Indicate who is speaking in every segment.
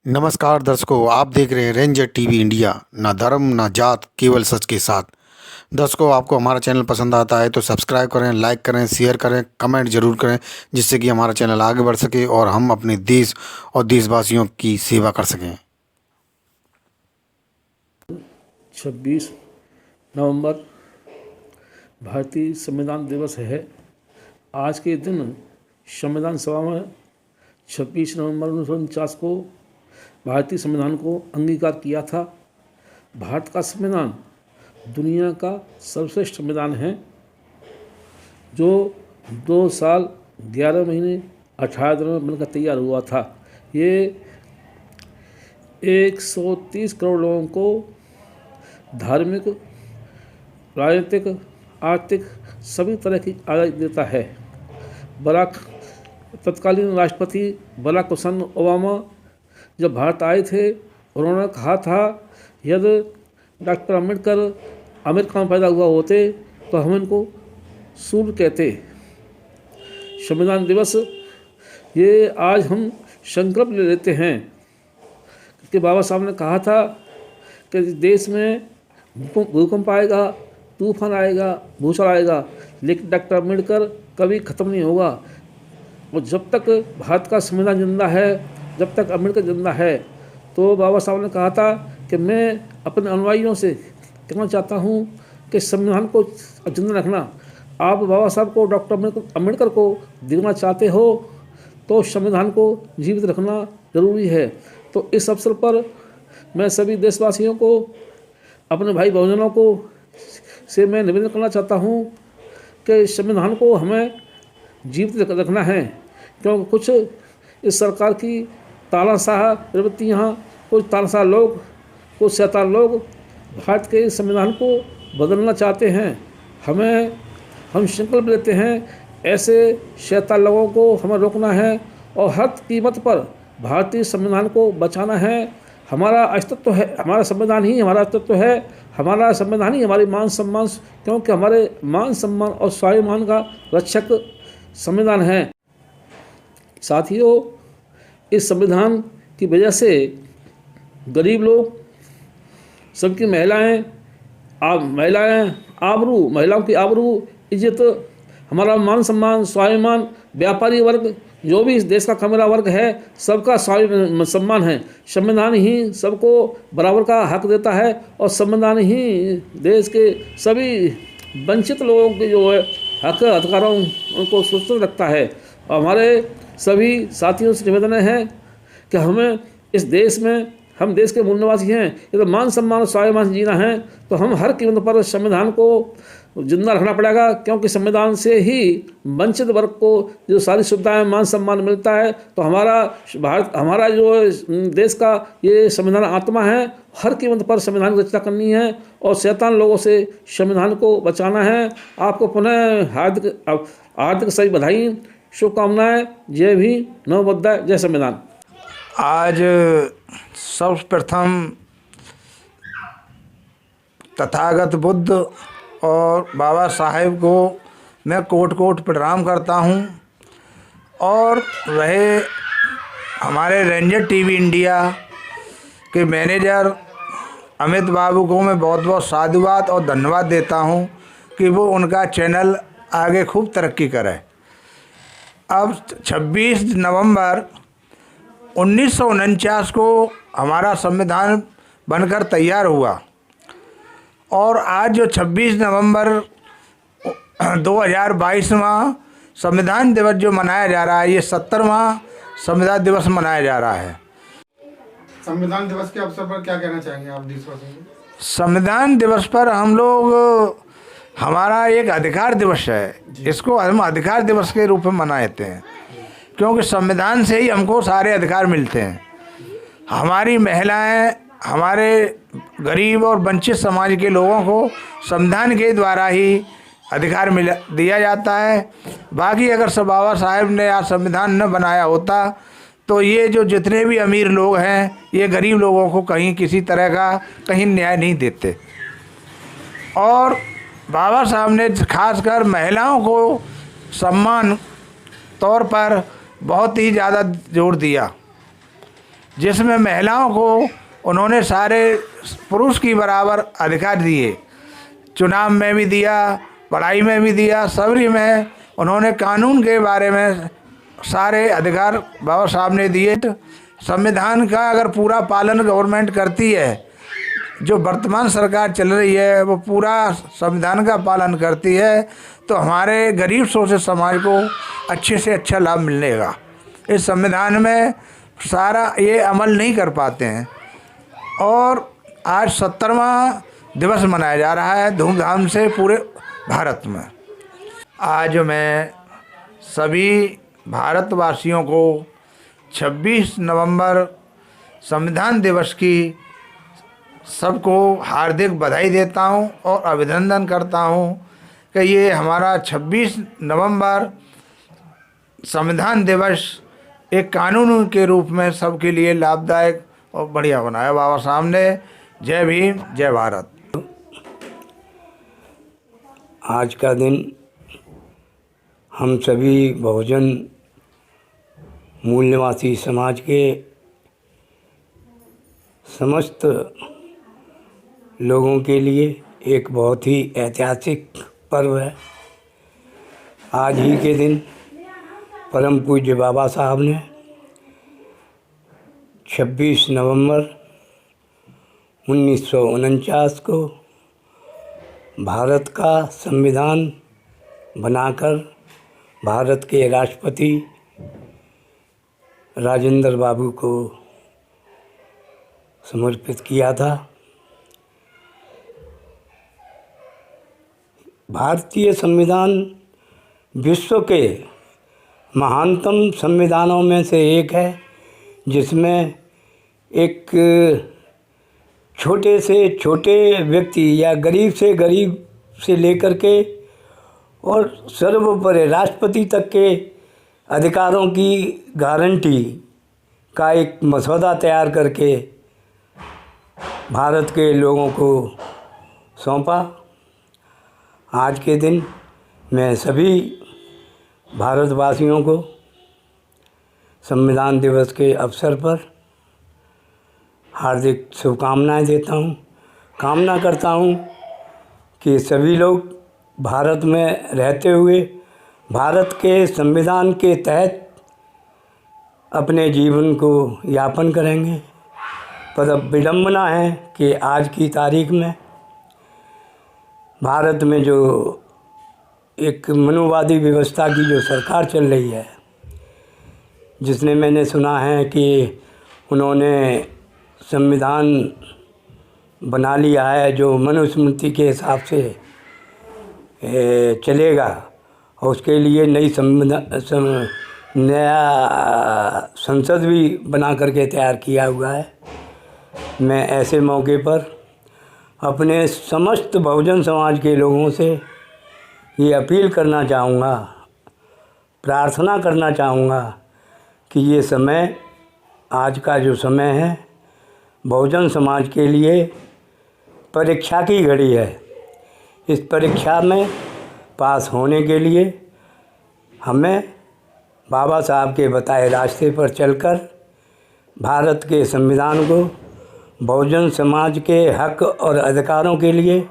Speaker 1: नमस्कार दर्शकों, आप देख रहे हैं रेंजर टीवी इंडिया। ना धर्म ना जात, केवल सच के साथ। दर्शकों, आपको हमारा चैनल पसंद आता है तो सब्सक्राइब करें, लाइक करें, शेयर करें, कमेंट जरूर करें, जिससे कि हमारा चैनल आगे बढ़ सके और हम अपने देश और देशवासियों की सेवा कर सकें।
Speaker 2: 26 नवंबर भारतीय संविधान दिवस है। आज के दिन संविधान सभा में 26 नवंबर 1949 को भारतीय संविधान को अंगीकार किया था। भारत का संविधान दुनिया का सर्वश्रेष्ठ संविधान है, जो 2 साल 11 महीने 18 दिनों में बनकर तैयार हुआ था। ये 130 करोड़ लोगों को धार्मिक, राजनीतिक, आर्थिक सभी तरह की आज़ादी देता है। तत्कालीन राष्ट्रपति बराक हुसैन ओबामा जब भारत आए थे, उन्होंने कहा था, यदि डॉक्टर अम्बेडकर अमेरिका में पैदा हुआ होते तो हम इनको सूर्य कहते। संविधान दिवस ये आज हम संकल्प ले लेते हैं कि बाबा साहब ने कहा था कि देश में भूकंप आएगा, तूफान आएगा, भूचाल आएगा, लेकिन डॉक्टर अम्बेडकर कभी ख़त्म नहीं होगा। और जब तक भारत का संविधान जिंदा है, जब तक अम्बेडकर जिंदा है, तो बाबा साहब ने कहा था कि मैं अपने अनुयायियों से कहना चाहता हूँ कि संविधान को जिंदा रखना। आप बाबा साहब को, डॉक्टर अम्बेडकर को देखना चाहते हो तो संविधान को जीवित रखना जरूरी है। तो इस अवसर पर मैं सभी देशवासियों को, अपने भाई बहनों को से मैं निवेदन करना चाहता हूँ कि संविधान को हमें जीवित रखना है, क्योंकि कुछ इस सरकार की तानाशाह प्रवृत्तियाँ, कुछ तानाशाह लोग, कुछ शैतान लोग भारत के संविधान को बदलना चाहते हैं। हम संकल्प लेते हैं, ऐसे शैतान लोगों को हमें रोकना है और हर कीमत पर भारतीय संविधान को बचाना है। हमारा अस्तित्व है, हमारा संविधान ही हमारा अस्तित्व है, हमारा संविधान ही हमारी मान सम्मान, क्योंकि हमारे मान सम्मान और स्वाभिमान का रक्षक संविधान है। साथियों, इस संविधान की वजह से गरीब लोग, सबकी महिलाओं की आबरू, इज्जत, हमारा मान सम्मान, स्वाभिमान, व्यापारी वर्ग, जो भी इस देश का कमरा वर्ग है, सबका सम्मान है। संविधान ही सबको बराबर का हक देता है और संविधान ही देश के सभी वंचित लोगों के जो है हक अधिकारों उनको सुरक्षित रखता है। और हमारे सभी साथियों से निवेदन है कि हमें इस देश में, हम देश के मूल निवासी हैं, ये तो मान सम्मान और स्वाभिमान से जीना है, तो हम हर कीमत पर संविधान को जिंदा रखना पड़ेगा, क्योंकि संविधान से ही वंचित वर्ग को जो सारी सुविधाएं, मान सम्मान मिलता है। तो हमारा जो देश का ये संविधान आत्मा है, हर कीमत पर संविधान की रक्षा करनी है और शैतान लोगों से संविधान को बचाना है। आपको पुनः हार्दिक सही बधाई, शुभकामनाएं। जय भीम, नमो बुद्धाय, जय संविधान।
Speaker 3: आज सर्वप्रथम तथागत बुद्ध और बाबा साहेब को मैं कोट कोट प्रणाम करता हूं, और रहे हमारे रेंजर टीवी इंडिया के मैनेजर अमित बाबू को मैं बहुत बहुत साधुवाद और धन्यवाद देता हूं कि वो उनका चैनल आगे खूब तरक्की करे। अब 26 नवंबर 1949 को हमारा संविधान बनकर तैयार हुआ, और आज जो 26 नवंबर 2022वां संविधान दिवस जो मनाया जा रहा है, ये 70वां संविधान दिवस मनाया जा रहा है।
Speaker 1: संविधान दिवस के अवसर पर क्या कहना चाहेंगे आप देशवासियों को?
Speaker 3: संविधान दिवस पर हम लोग, हमारा एक अधिकार दिवस है, इसको हम अधिकार दिवस के रूप में मनाते हैं, क्योंकि संविधान से ही हमको सारे अधिकार मिलते हैं। हमारी महिलाएं, हमारे गरीब और वंचित समाज के लोगों को संविधान के द्वारा ही अधिकार दिया जाता है। बाकी अगर सब बाबा साहेब ने आज संविधान न बनाया होता तो ये जो जितने भी अमीर लोग हैं, ये गरीब लोगों को कहीं किसी तरह का कहीं न्याय नहीं देते। और बाबा साहब ने खासकर महिलाओं को सम्मान तौर पर बहुत ही ज़्यादा जोर दिया। जिसमें महिलाओं को उन्होंने सारे पुरुष की बराबर अधिकार दिए, चुनाव में भी दिया, पढ़ाई में भी दिया, सभी में उन्होंने कानून के बारे में सारे अधिकार बाबा साहब ने दिए। संविधान का अगर पूरा पालन गवर्नमेंट करती है, जो वर्तमान सरकार चल रही है वो पूरा संविधान का पालन करती है, तो हमारे गरीब शोषित समाज को अच्छे से अच्छा लाभ मिलेगा। इस संविधान में सारा ये अमल नहीं कर पाते हैं और आज 70वां दिवस मनाया जा रहा है धूमधाम से पूरे भारत में। आज मैं सभी भारतवासियों को 26 नवंबर संविधान दिवस की सबको हार्दिक बधाई देता हूं और अभिनंदन करता हूं कि ये हमारा 26 नवंबर संविधान दिवस एक कानून के रूप में सबके लिए लाभदायक और बढ़िया बनाया बाबा साहब ने। जय भीम, जय भारत।
Speaker 4: आज का दिन हम सभी बहुजन मूल निवासी समाज के समस्त लोगों के लिए एक बहुत ही ऐतिहासिक पर्व है। आज ही के दिन परम पूज्य बाबा साहब ने 26 नवंबर 1949 को भारत का संविधान बनाकर भारत के राष्ट्रपति राजेंद्र बाबू को समर्पित किया था। भारतीय संविधान विश्व के महानतम संविधानों में से एक है, जिसमें एक छोटे से छोटे व्यक्ति या गरीब से लेकर के और सर्वोपरि राष्ट्रपति तक के अधिकारों की गारंटी का एक मसौदा तैयार करके भारत के लोगों को सौंपा। आज के दिन मैं सभी भारतवासियों को संविधान दिवस के अवसर पर हार्दिक शुभकामनाएं देता हूं। कामना करता हूं कि सभी लोग भारत में रहते हुए भारत के संविधान के तहत अपने जीवन को यापन करेंगे। पर अब विडंबना है कि आज की तारीख में भारत में जो एक मनुवादी व्यवस्था की जो सरकार चल रही है, जिसने मैंने सुना है कि उन्होंने संविधान बना लिया है जो मनुस्मृति के हिसाब से चलेगा और उसके लिए नया संसद भी बना करके तैयार किया हुआ है। मैं ऐसे मौके पर अपने समस्त बहुजन समाज के लोगों से ये अपील करना चाहूँगा, प्रार्थना करना चाहूँगा कि ये समय, आज का जो समय है, बहुजन समाज के लिए परीक्षा की घड़ी है। इस परीक्षा में पास होने के लिए हमें बाबा साहब के बताए रास्ते पर चलकर भारत के संविधान को बहुजन समाज के हक और अधिकारों के लिए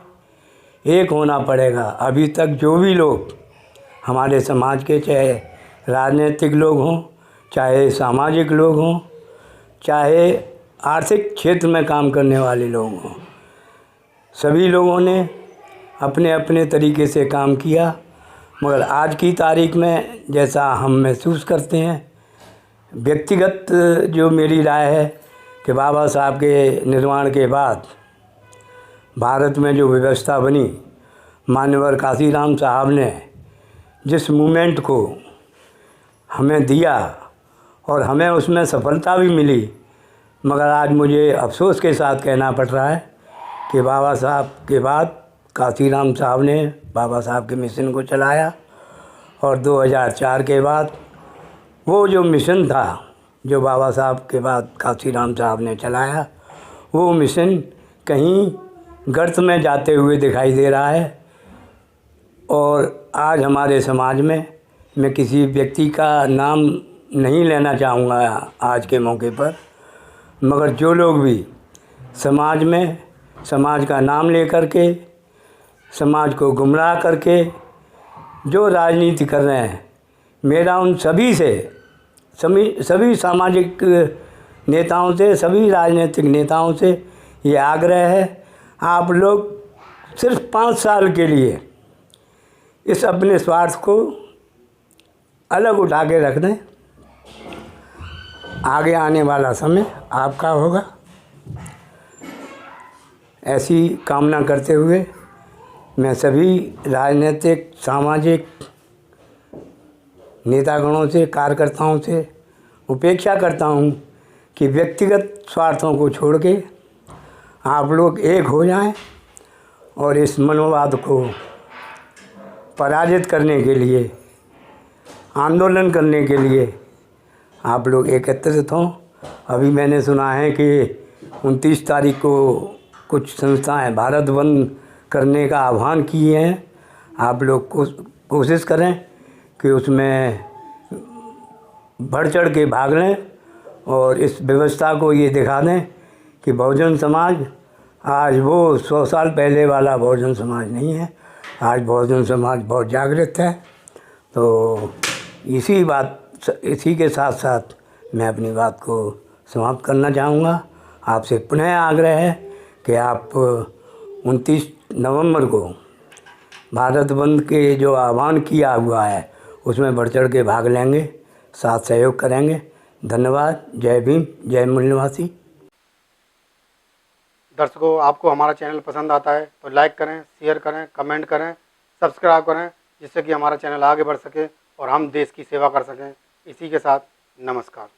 Speaker 4: एक होना पड़ेगा। अभी तक जो भी लोग हमारे समाज के, चाहे राजनीतिक लोग हों, चाहे सामाजिक लोग हों, चाहे आर्थिक क्षेत्र में काम करने वाले लोग हों, सभी लोगों ने अपने अपने तरीके से काम किया। मगर आज की तारीख में जैसा हम महसूस करते हैं, व्यक्तिगत जो मेरी राय है कि बाबा साहब के निर्माण के बाद भारत में जो व्यवस्था बनी, मान्यवर काशीराम साहब ने जिस मूवमेंट को हमें दिया और हमें उसमें सफलता भी मिली, मगर आज मुझे अफसोस के साथ कहना पड़ रहा है कि बाबा साहब के बाद काशीराम साहब ने बाबा साहब के मिशन को चलाया और 2004 के बाद वो जो मिशन था जो बाबा साहब के बाद काशीराम साहब ने चलाया, वो मिशन कहीं गर्त में जाते हुए दिखाई दे रहा है। और आज हमारे समाज में, मैं किसी व्यक्ति का नाम नहीं लेना चाहूँगा आज के मौके पर, मगर जो लोग भी समाज में समाज का नाम लेकर के समाज को गुमराह करके जो राजनीति कर रहे हैं, मेरा उन सभी से सभी सामाजिक नेताओं से, सभी राजनीतिक नेताओं से ये आग्रह है, आप लोग सिर्फ 5 साल के लिए इस अपने स्वार्थ को अलग उठा के रख दें। आगे आने वाला समय आपका होगा, ऐसी कामना करते हुए मैं सभी राजनीतिक सामाजिक नेतागणों से, कार्यकर्ताओं से अपेक्षा करता हूँ कि व्यक्तिगत स्वार्थों को छोड़ के आप लोग एक हो जाएं और इस मनोवाद को पराजित करने के लिए, आंदोलन करने के लिए आप लोग एकत्रित हों। अभी मैंने सुना है कि 29 तारीख को कुछ संस्थाएं भारत बंद करने का आह्वान किए हैं। आप लोग कोशिश करें कि उसमें बढ़ चढ़ के भाग लें और इस व्यवस्था को ये दिखा दें कि बहुजन समाज आज वो 100 साल पहले वाला बहुजन समाज नहीं है। आज बहुजन समाज बहुत जागृत है। तो इसी के साथ साथ मैं अपनी बात को समाप्त करना चाहूँगा। आपसे पुनः आग्रह है कि आप 29 नवंबर को भारत बंद के जो आह्वान किया हुआ है उसमें बढ़ चढ़ के भाग लेंगे, साथ सहयोग करेंगे। धन्यवाद। जय भीम, जय मूल निवासी।
Speaker 1: दर्शकों, आपको हमारा चैनल पसंद आता है तो लाइक करें, शेयर करें, कमेंट करें, सब्सक्राइब करें, जिससे कि हमारा चैनल आगे बढ़ सके और हम देश की सेवा कर सकें। इसी के साथ नमस्कार।